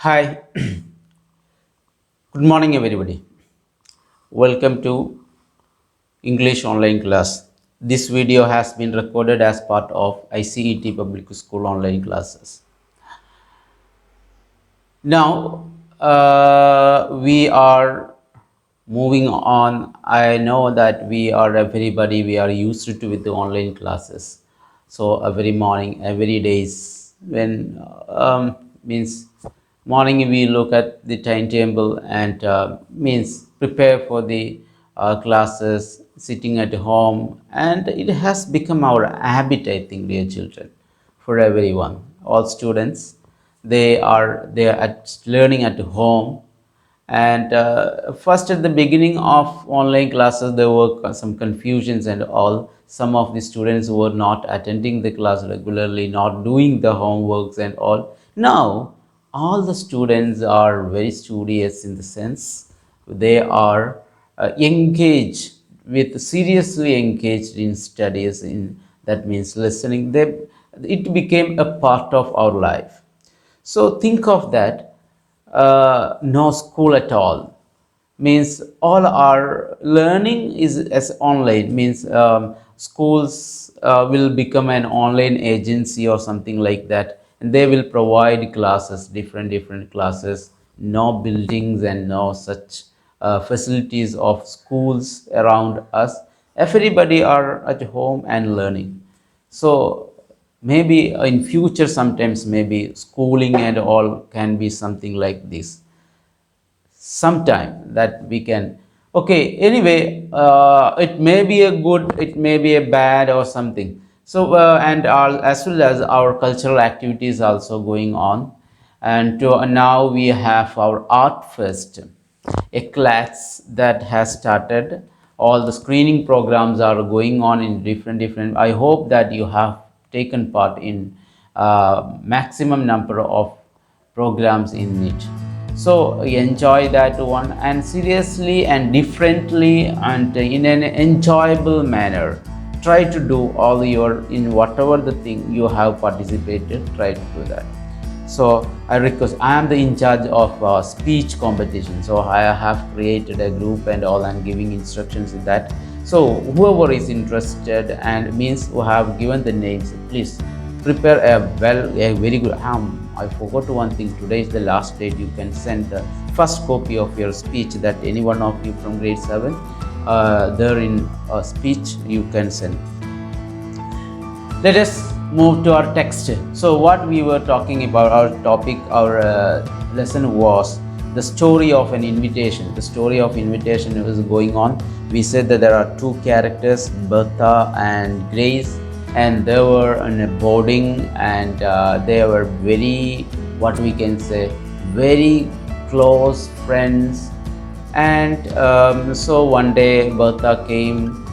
Hi, good morning, everybody. Welcome to English online class. This video has been recorded as part of ICET Public School online classes. Now, we are moving on. I know that we are used to with the online classes. So every morning, every days, when means morning we look at the timetable and means prepare for the classes, sitting at home, and it has become our habit, I think, dear children, for everyone, all students they are at learning at home. And first, at the beginning of online classes, there were some confusions and all. Some of the students were not attending the class regularly, not doing the homeworks and all. Now all the students are very studious, in the sense they are engaged with seriously engaged in studies, in that means listening. It became a part of our life. So think of that. No school at all, means all our learning is as online, means schools will become an online agency or something like that, and they will provide classes, different classes. No buildings and no such facilities of schools around us. Everybody are at home and learning. So maybe in future, sometimes maybe schooling and all can be something like this sometime, that we can. Okay, anyway, it may be a good, it may be a bad or something. So and as well as our cultural activities also going on. And now we have our art fest, a class that has started. All the screening programs are going on in different. I hope that you have taken part in maximum number of programs in it. So enjoy that one, and seriously and differently and in an enjoyable manner, try to do all your, in whatever the thing you have participated, try to do that. So I request, I am the in charge of speech competition, so I have created a group and all, I'm giving instructions in that. So whoever is interested and means who have given the names, please prepare a very good. I forgot one thing, today is the last date. You can send the first copy of your speech, that any one of you from grade 7 there in speech you can send. Let us move to our text. So what we were talking about, our topic, our lesson was the story of an invitation. The story of invitation is going on. We said that there are two characters, Bertha and Grace, and they were on a boarding, and they were very, what we can say, very close friends. And so one day Bertha came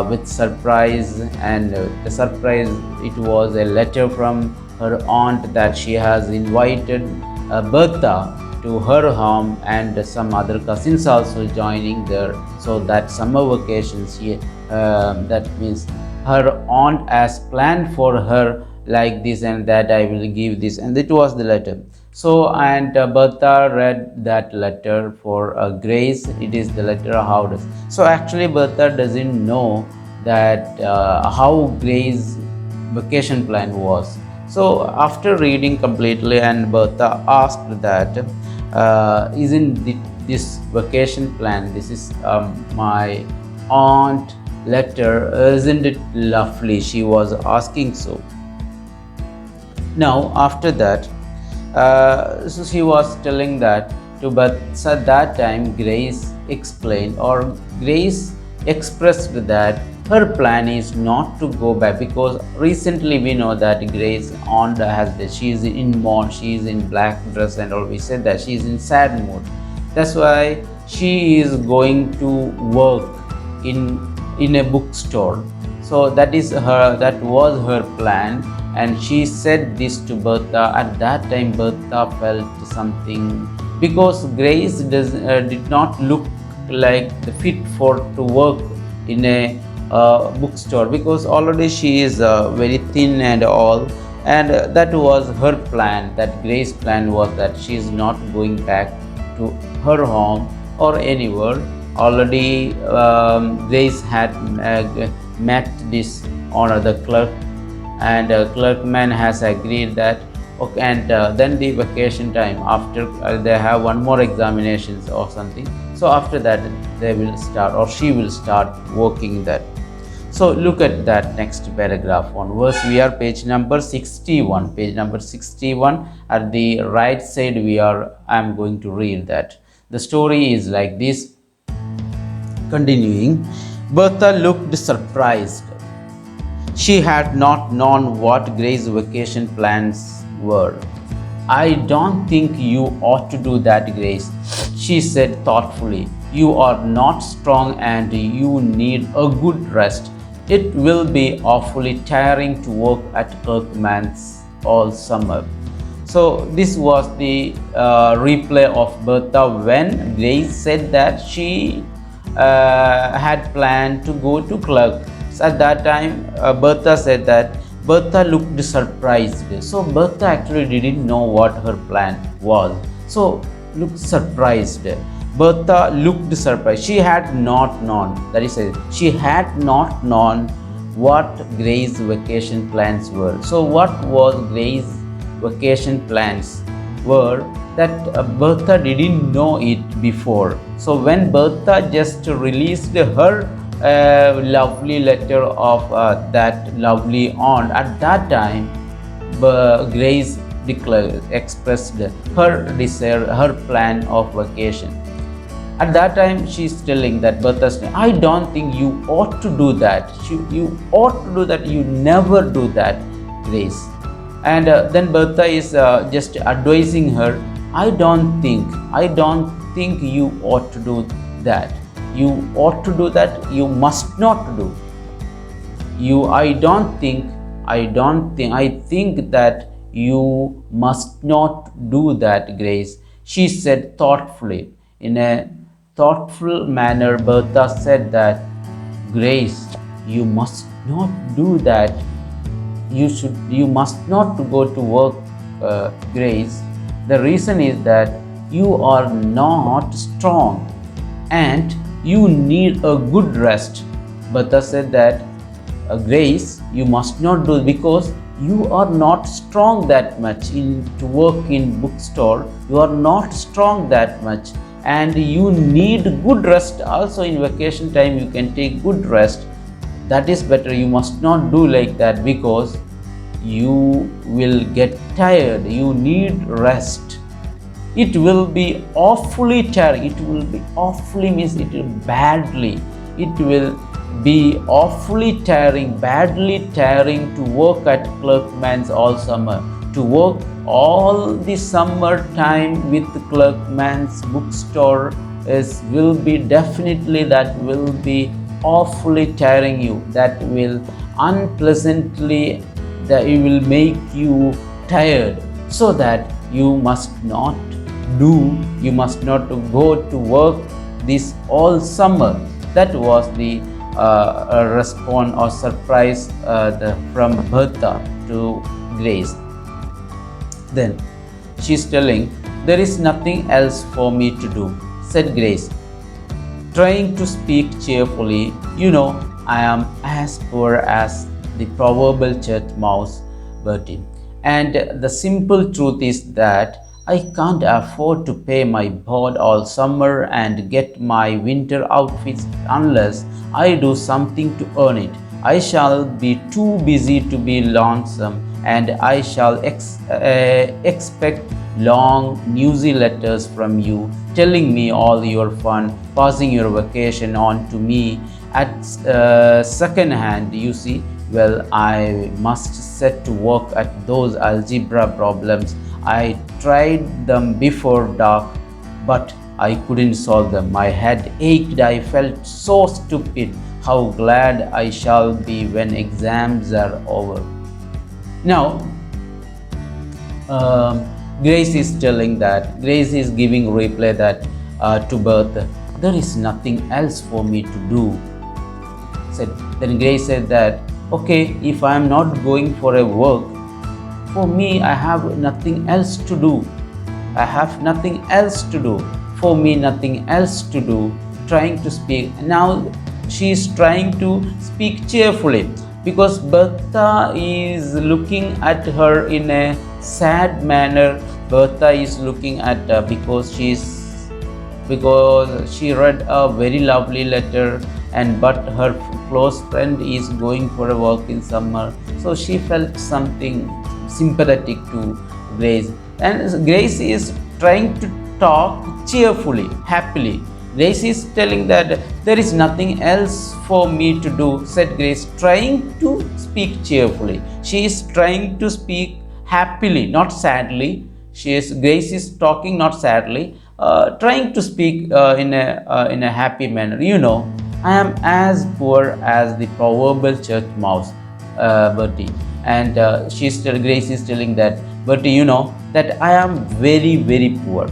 with surprise, and the surprise, it was a letter from her aunt that she has invited Bertha to her home, and some other cousins also joining there. So that summer vacations, that means her aunt has planned for her like this, and that I will give this, and it was the letter. So and Bertha read that letter for Grace. It is the letter how does. So actually Bertha doesn't know that how Grace vacation plan was. So after reading completely, and Bertha asked that isn't this vacation plan, this is my aunt letter, isn't it lovely, she was asking. So now after that, so she was telling that to, but at that time Grace explained, or Grace expressed that her plan is not to go back, because recently we know that Grace aunt has that she is in mourn, she is in black dress and all. We said that she is in sad mood. That's why she is going to work in a bookstore. So that is her, that was her plan, and she said this to Bertha. At that time Bertha felt something, because Grace did not look like the fit for to work in a bookstore, because already she is very thin and all, And that was her plan. That Grace's plan was that she is not going back to her home or anywhere. Already Grace had met this owner, the clerk, and clerkman has agreed that okay, and then the vacation time after they have one more examinations or something, so after that they will start, or she will start working that. So look at that next paragraph on verse. We are page number 61. Page number 61 at the right side. I am going to read that. The story is like this. Continuing, Bertha looked surprised. She had not known what Grace's vacation plans were. I don't think you ought to do that, Grace, she said thoughtfully. You are not strong and you need a good rest. It will be awfully tiring to work at Kirkman's all summer. So this was the replay of Bertha when Grace said that she had planned to go to Clark. So at that time, Bertha said that Bertha looked surprised. So Bertha actually didn't know what her plan was. So looked surprised. Bertha looked surprised. She had not known, that is, she had not known what Grace's vacation plans were. So what was Grace's vacation plans were that Bertha didn't know it before. So when Bertha just released her lovely letter of that lovely aunt, at that time Grace expressed her desire, her plan of vacation. At that time, she's telling that Bertha's, I don't think you ought to do that. You ought to do that. You never do that, Grace. And then Bertha is just advising her. I don't think you ought to do that. You ought to do that. You must not do. I think that you must not do that, Grace, she said thoughtfully. In a thoughtful manner, Bertha said that, Grace, you must not do that. You must not go to work, Grace. The reason is that you are not strong and you need a good rest. Bertha said that, Grace, you must not do it because you are not strong that much to work in bookstore. You are not strong that much. And you need good rest also. In vacation time you can take good rest. That is better. You must not do like that because you will get tired. You need rest. It will be awfully tiring. It will be awfully means it will badly. It will be awfully tiring, badly tiring to work at Clerkman's all summer. To work all the summer time with Clerkman's bookstore will be definitely, that will be awfully tiring you. That will unpleasantly, that it will make you tired. So that you must not go to work this all summer. That was the response or surprise from Bertha to Grace. Then she's telling, there is nothing else for me to do, said Grace, trying to speak cheerfully. You know, I am as poor as the proverbial church mouse, Bertie. And the simple truth is that I can't afford to pay my board all summer and get my winter outfits unless I do something to earn it. I shall be too busy to be lonesome, and I shall expect long, newsy letters from you, telling me all your fun, passing your vacation on to me at second hand, you see. Well, I must set to work at those algebra problems. I tried them before dark, but I couldn't solve them. My head ached. I felt so stupid. How glad I shall be when exams are over. Now, Grace is telling that, Grace is giving reply that to Bertha, there is nothing else for me to do. Then Grace said that, okay, if I am not going for a work, For me, I have nothing else to do. I have nothing else to do. For me, nothing else to do. Trying to speak. Now she is trying to speak cheerfully because Bertha is looking at her in a sad manner. Bertha is looking at because she read a very lovely letter, and but her close friend is going for a walk in summer, so she felt something sympathetic to Grace. And Grace is trying to talk cheerfully, happily. Grace is telling that there is nothing else for me to do, said Grace, trying to speak cheerfully. She is trying to speak happily, not sadly. Grace is talking not sadly, trying to speak in a happy manner. I am as poor as the proverbial church mouse, Bertie. And Grace is telling that, Bertie, that I am very, very poor.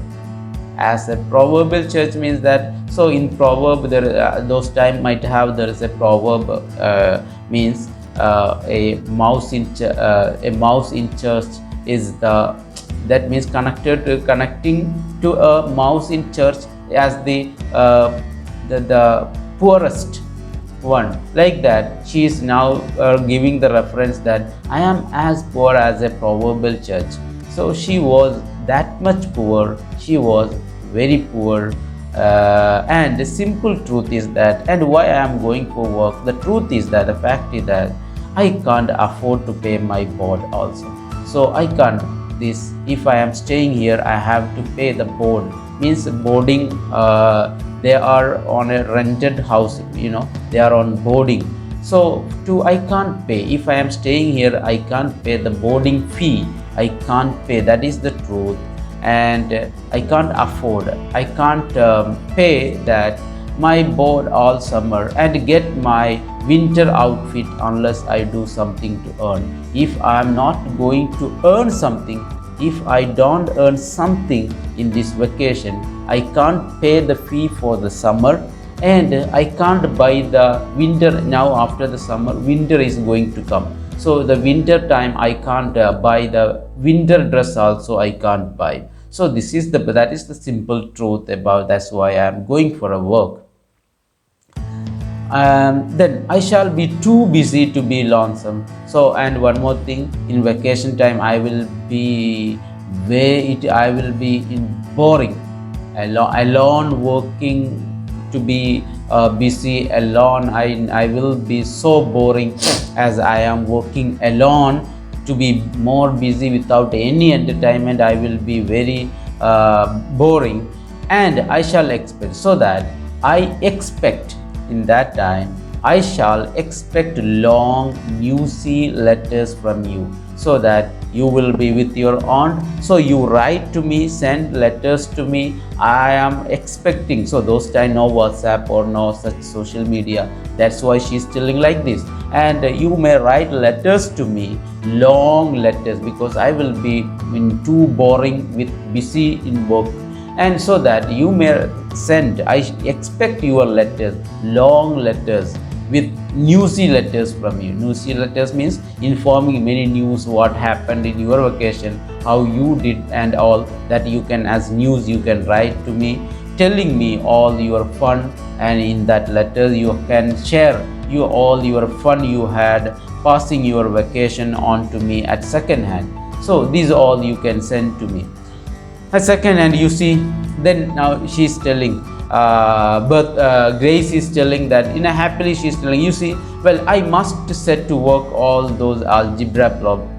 As a proverbial church means that, so in proverb those time might have, there is a proverb means a mouse in church is that means connecting to a mouse in church as the poorest one. Like that, she is now giving the reference that I am as poor as a proverbial church. So she was that much poor. She was very poor. And the simple truth is that, and why I am going for work, the truth is that, the fact is that I can't afford to pay my board also. So I can't this, if I am staying here, I have to pay the board, means boarding. They are on a rented house, they are on boarding. So I can't pay. If I am staying here, I can't pay the boarding fee. I can't pay. That is the truth. And I can't afford. I can't pay that my board all summer and get my winter outfit unless I do something to earn. If I am not going to earn something, if I don't earn something in this vacation, I can't pay the fee for the summer, and I can't buy the winter. Now after the summer, winter is going to come. So the winter time, I can't buy the winter dress also, I can't buy. So that is the simple truth about. That's why I am going for a work. Then I shall be too busy to be lonesome. So, and one more thing, in vacation time I will be in boring, alone working, to be busy alone. I will be so boring as I am working alone. To be more busy without any entertainment, I will be very boring. And I shall expect, so that I expect, in that time I shall expect long newsy letters from you, so that you will be with your aunt. So you write to me, send letters to me. I am expecting. So those time no WhatsApp or no such social media. That's why she's telling like this. And you may write letters to me, long letters, because I will be too boring with busy in work. And so that you may send, I expect your letters, long letters, with newsy letters from you. Newsy letters means informing many news, what happened in your vacation, how you did, and all that you can, as news you can write to me, telling me all your fun. And in that letter you can share all your fun you had passing your vacation on to me at second hand. So these all you can send to me at second hand. You see, then now she's telling, Grace is telling that in a happily, she's telling, you see, well, I must set to work all those algebra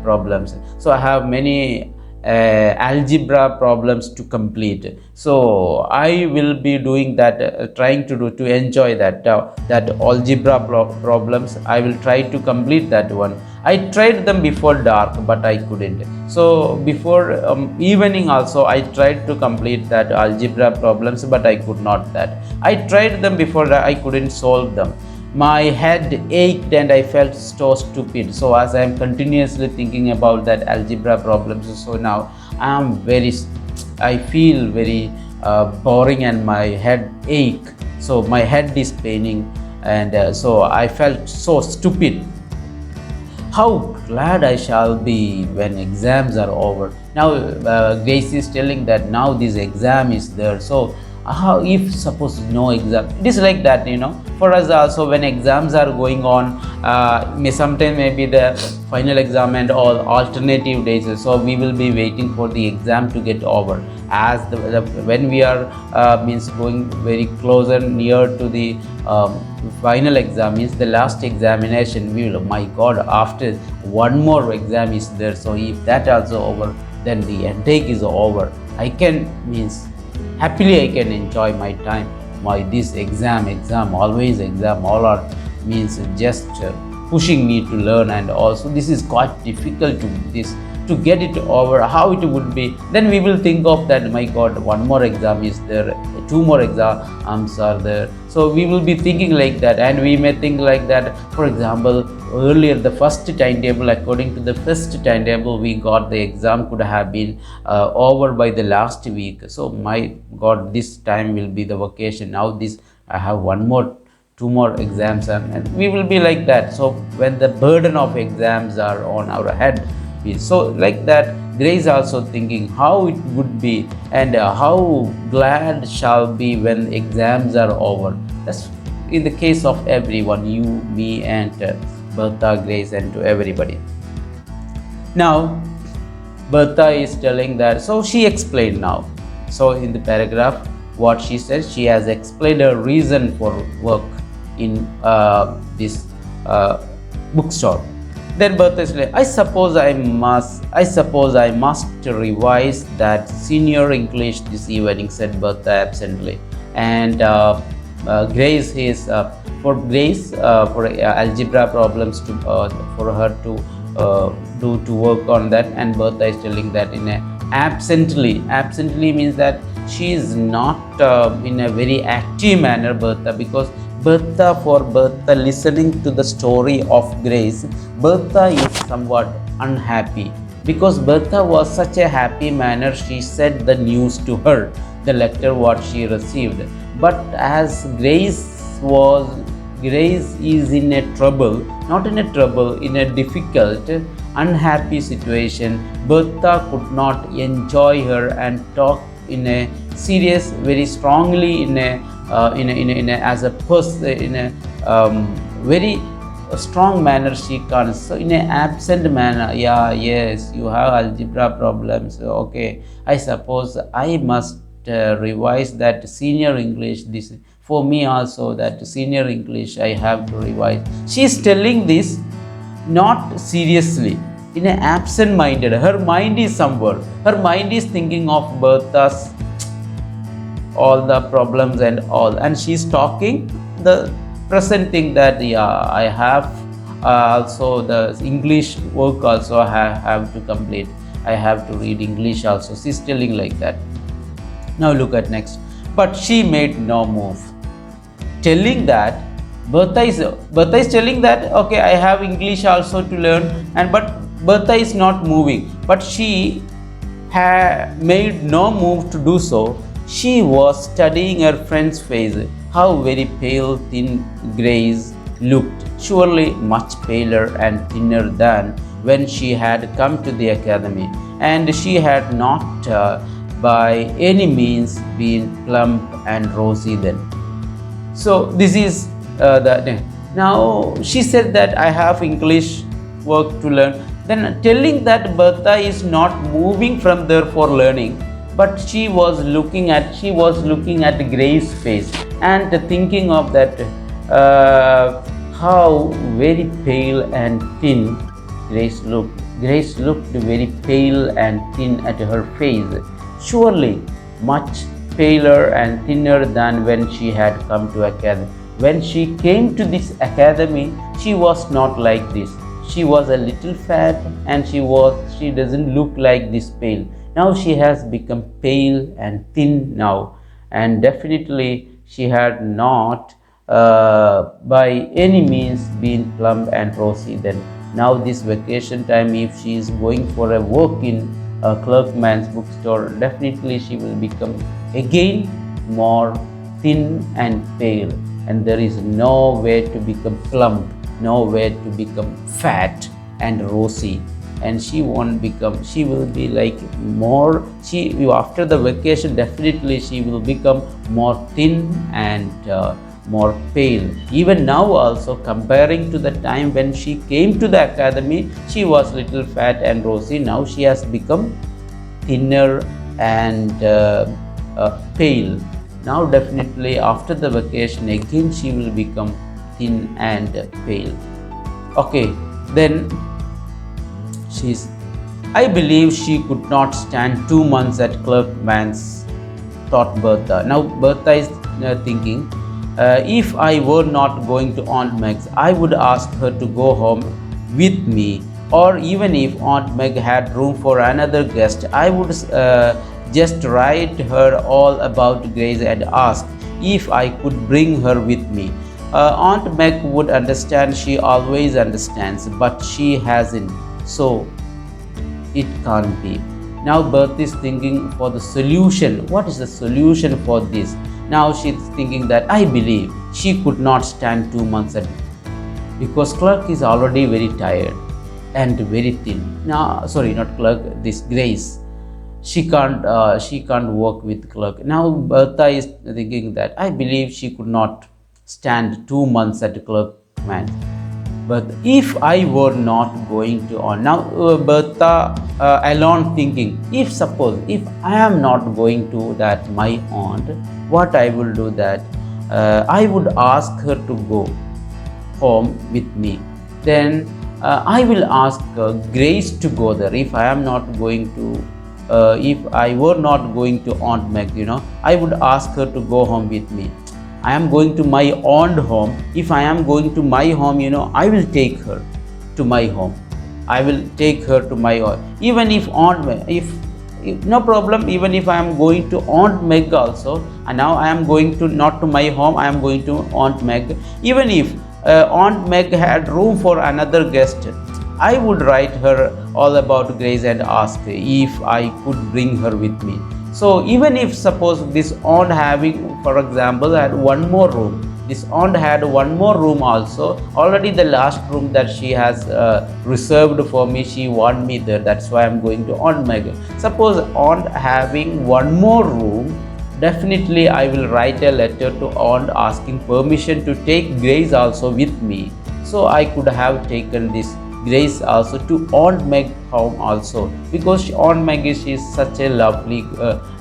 problems. So I have many algebra problems to complete. So I will be doing that, trying to enjoy that algebra problems. I will try to complete that one. I tried them before dark, but I couldn't. So before evening also, I tried to complete that algebra problems, but I could not that. I tried them before I couldn't solve them. My head ached and I felt so stupid. So as I am continuously thinking about that algebra problems, so now I feel very boring and my head ache. So my head is paining, and so I felt so stupid. how glad I shall be when exams are over. Now, Grace is telling that now this exam is there. So, how if suppose no exam? It is like that, For us also, when exams are going on, may sometimes maybe the final exam and all alternative days. So we will be waiting for the exam to get over. As when we are means going very closer near to the final exam, means the last examination, we will, my God, after one more exam is there. So if that also over, then the intake is over. I can means happily I can enjoy my time. My this exam, always exam, all are means just pushing me to learn, and also this is quite difficult to get it over. How it would be? Then we will think of that. My God, one more exam is there, two more exams are there. So we will be thinking like that, and we may think like that. For example, earlier the first timetable, according to the first timetable, we got the exam could have been over by the last week. So my God, this time will be the vacation. Now this I have one more, two more exams, and we will be like that. So when the burden of exams are on our head, so like that, Grace also thinking how it would be, and how glad shall be when exams are over. That's in the case of everyone, you, me, and Bertha, Grace, and to everybody. Now, Bertha is telling that, so she explained now. So in the paragraph, what she says, she has explained a reason for work in this bookstore. Then Bertha is like, I suppose I must revise that senior English this evening, said Bertha absently. And Grace is for Grace for algebra problems to for her to work on that, and Bertha is telling that in a absently means that she is not in a very active manner, Bertha, because for Bertha listening to the story of Grace, Bertha is somewhat unhappy, because Bertha was such a happy manner. She said the news to her, the letter what she received. But as Grace is in a trouble, not in a trouble, in a difficult, unhappy situation, Bertha could not enjoy her and talk in a serious, very strongly in a as a person, in a very strong manner she can't. So in an absent manner, yes, you have algebra problems, okay, I suppose I must revise that senior English. This for me also, that senior English I have to revise. She is telling this not seriously, in an absent minded. Her mind is somewhere, her mind is thinking of Bertha's all the problems and all, and she's talking the present thing that I have also the English work also have to complete, I have to read English also. She's telling like that. Now look at next. But she made no move, telling that Bertha is telling that okay, I have English also to learn, but Bertha is not moving, but she had made no move to do so. She was studying her friend's face. How very pale, thin Grace looked, surely much paler and thinner than when she had come to the academy, and she had not by any means been plump and rosy then. So this is now she said that I have English work to learn, then telling that Bertha is not moving from there for learning, but she was looking at Grace's face and thinking of that how very pale and thin Grace looked. Grace looked very pale and thin at her face, surely much paler and thinner than when she had come to academy. When she came to this academy, she was not like this. She was a little fat, and she doesn't look like this pale. Now she has become pale and thin now, and definitely she had not by any means been plump and rosy then. Now this vacation time, if she is going for a walk in a clerkman's bookstore, definitely she will become again more thin and pale, and there is no way to become plump, no way to become fat. and rosy, and she won't become, she will be like more, she after the vacation definitely she will become more thin and more pale. Even now also, comparing to the time when she came to the academy, she was little fat and rosy. Now she has become thinner and pale. Now definitely after the vacation again she will become thin and pale. Okay, then she's, I believe she could not stand 2 months at Clerkman's, thought Bertha. Now Bertha is thinking, if I were not going to Aunt Meg's, I would ask her to go home with me. Or even if Aunt Meg had room for another guest, I would just write her all about Grace and ask if I could bring her with me. Aunt Meg would understand, she always understands, but she hasn't. So it can't be. Now Berth is thinking for the solution. What is the solution for this? Now she's thinking that I believe she could not stand 2 months at, because Clerk is already very tired and very thin. Now, sorry, not Clerk, this Grace. She can't work with Clerk. Now Bertha is thinking that I believe she could not stand 2 months at Clerkman. But if I were not going to on, now Bertha alone thinking, if suppose if I am not going to that my aunt, what I will do that I would ask her to go home with me. Then I will ask Grace to go there. If I am not going to, if I were not going to Aunt Meg, I would ask her to go home with me. I am going to my own home. If I am going to my home, I will take her to my home. I will take her to my home. Even if Aunt Meg, if no problem, even if I am going to Aunt Meg also, and now I am going to not to my home, I am going to Aunt Meg. Even if Aunt Meg had room for another guest, I would write her all about Grace and ask if I could bring her with me. So even if suppose this aunt having, for example, had one more room, this aunt had one more room also, already the last room that she has reserved for me, she want me there, that's why I'm going to Aunt Meg. Suppose aunt having one more room, definitely I will write a letter to aunt asking permission to take Grace also with me. So I could have taken this Grace also to Aunt Meg home also, because Aunt Meg is such a lovely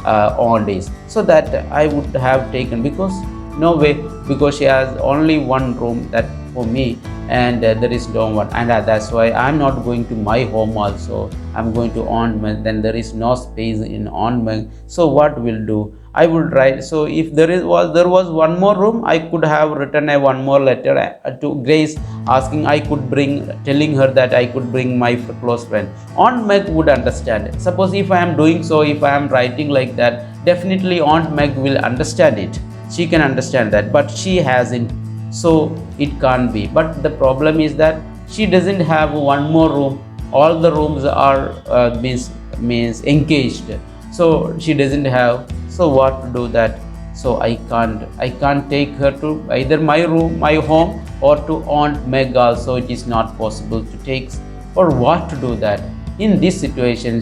aunt is, so that I would have taken, because no way, because she has only one room that for me, and there is no one, and that's why I'm not going to my home also, I'm going to Aunt Meg. Then there is no space in Aunt Meg, so what will do, I would write. So if there was one more room, I could have written a one more letter to Grace asking I could bring, telling her that I could bring my close friend. Aunt Meg would understand it. Suppose if I am doing so, if I am writing like that, definitely Aunt Meg will understand it. She can understand that, but she hasn't, so it can't be. But the problem is that she doesn't have one more room. All the rooms are means engaged, so she doesn't have. So what to do that? So I can't take her to either my room, my home, or to Aunt Meg also. It is not possible to take, or what to do that? In this situation,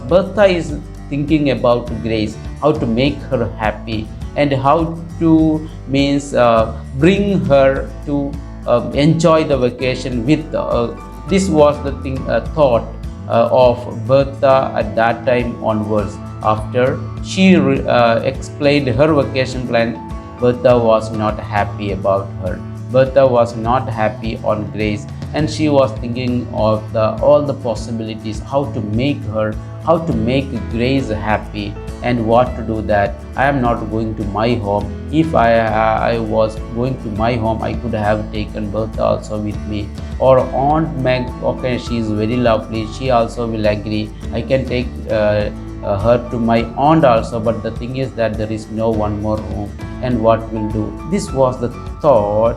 Bertha is thinking about Grace, how to make her happy, and how to bring her to enjoy the vacation with. This was the thought of Bertha at that time onwards. After she explained her vacation plan, Bertha was not happy about her. Bertha was not happy on Grace, and she was thinking of all the possibilities, how to make Grace happy, and what to do that. I am not going to my home. If I was going to my home, I could have taken Bertha also with me. Or Aunt Meg, okay, she is very lovely, she also will agree. I can take her to my aunt also, but the thing is that there is no one more room, and what will do? This was the thought.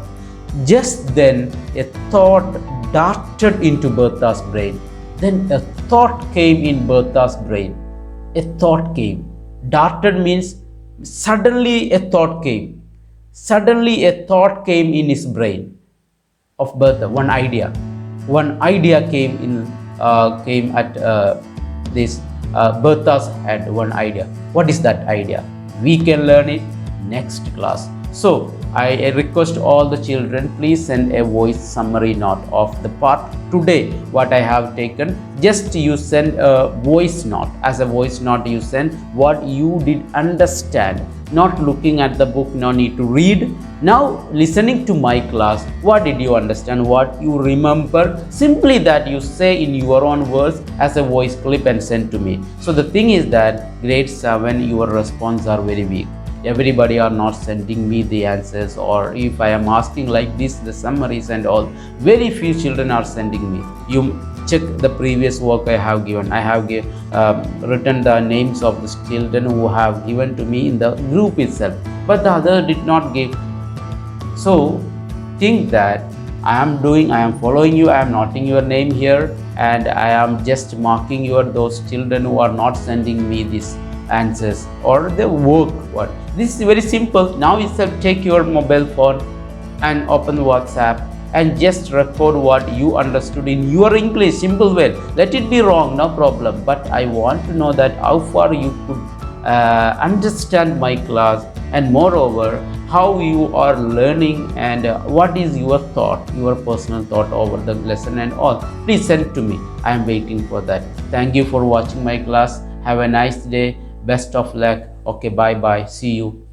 Just then a thought darted into Bertha's brain. Then a thought came in Bertha's brain. A thought came. Darted means suddenly a thought came. Suddenly a thought came in his brain of Bertha, one idea. one idea came at this Bertha's head. One idea. What is that idea? We can learn it next class. So I request all the children, please send a voice summary note of the part today what I have taken. Just you send a voice note. As a voice note you send what you did understand, not looking at the book, no need to read. Now listening to my class, what did you understand, what you remember, simply that you say in your own words as a voice clip and send to me. So the thing is that grade 7 your response are very weak. Everybody are not sending me the answers, or if I am asking like this the summaries and all, very few children are sending me. You check the previous work I have given. I have written the names of the children who have given to me in the group itself, but the other did not give. So think that I am following you, I am noting your name here, and I am just marking your those children who are not sending me these answers or the work. What this is very simple. Now itself take your mobile phone and open WhatsApp and just record what you understood in your English simple way. Let it be wrong, no problem, but I want to know that how far you could understand my class, and moreover how you are learning, and what is your thought, your personal thought over the lesson and all. Please send to me. I am waiting for that. Thank you for watching my class. Have a nice day. Best of luck. Okay, bye bye. See you.